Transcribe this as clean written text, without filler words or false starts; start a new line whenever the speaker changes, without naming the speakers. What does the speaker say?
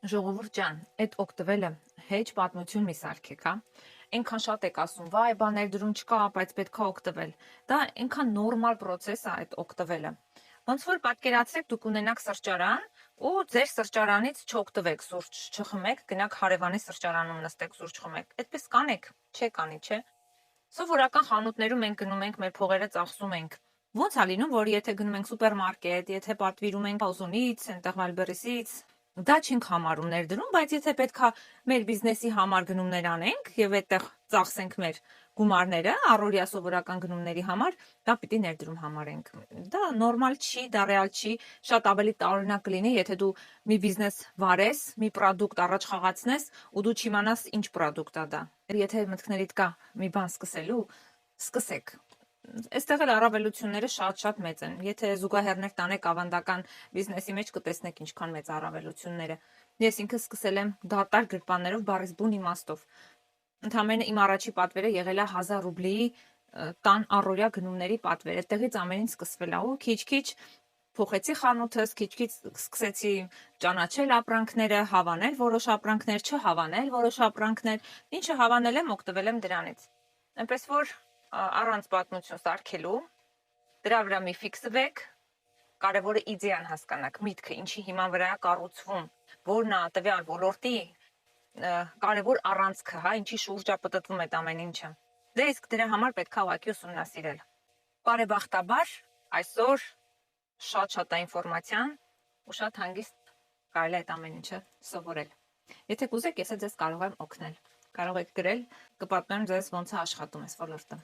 Ժողովուրդ ջան, այդ օգտվելը հեչ պատմություն մի սարքեք, հա։ Այնքան շատ եք ասում, վայ, բա ներդրում չկա, բայց պետքա օգտվել։ Դա այնքան նորմալ process է այդ օգտվելը։ Ոնց որ պատկերացրեք, դուք ունենաք սրճարան ու ձեր սրճարանից չօգտվեք, սուրճ չխմեք, գնաք հարևանի սրճարանում նստեք, սուրճ խմեք։ Այդպես կանեք, չեք անի, չէ։ Սովորական խանութներում մենք գնում ենք, մեր փողերը ծախսում ենք։ Ոնց է լինում, որ եթե գնում ենք սուպերմարկետ, եթե պատվիրում ենք Ոզոնից, այնտեղ Վալբերեսից, դա չենք համարում ներդրում, բայց եթե պետքա մեր բիզնեսի համար գնումներ անենք եւ այդտեղ ծախսենք մեր գումարները առօրյա սովորական գնումների համար, դա պիտի ներդրում համարենք։ Դա նորմալ չի, դա ռեալ չի, շատ ավելի տարօրինակ կլինի, եթե դու մի բիզնես վարես, մի պրոդուկտ առաջ խաղացնես ու դու չիմանաս ինչ պրոդուկտ է դա։ Եթե մտքներիդ կա մի բան սկսելու, սկսեք։ Այստեղ էլ առավելությունները շատ մեծ են։ Եթե զուգահեռներ տանեք ավանդական բիզնեսի մեջ, կտեսնեք ինչքան մեծ առավելությունները։ Ես ինքս սկսել եմ դատարկ գրպաններով բառից բուն իմաստով։ Ընդհանրապես իմ առաջի պատվերը եղել է 1000 ռուբլի տան առօրյա գնումների պատվեր։ Այդտեղից ամեն ինչ սկսվել է ու քիչ-քիչ փոխեցի խանութս, քիչ-քիչ սկսեցի ճանաչել ապրանքները, հավանել որոշ ապրանքներ, չհավանել որոշ ապրանքներ, ինչը հավանել եմ, օգտվել եմ դրանից։ Այնպես որ առանց պատմություն սարքելու, դրա վրա մի ֆիքսվեք, կարևորը իդեան հասկանաք, միտքը ինչի հիման վրա է կառուցվում, որն է տվյալ ոլորտի կարևոր առանցքը, հա, ինչի շուրջ է պտտվում այդ ամեն ինչը։ Դե իսկ դրա համար պետքա ուղղակի ուսումնասիրել։ Բարեբախտաբար այսօր շատ է ինֆորմացիան ու շատ հանգիստ կարելի է այդ ամեն ինչը սովորել։ Եթե կուզեք, ես ձեզ կարող եմ օգնել։ Կարող եք գրել, կպատմեմ ձեզ ոնց է աշխատում այս ոլորտը։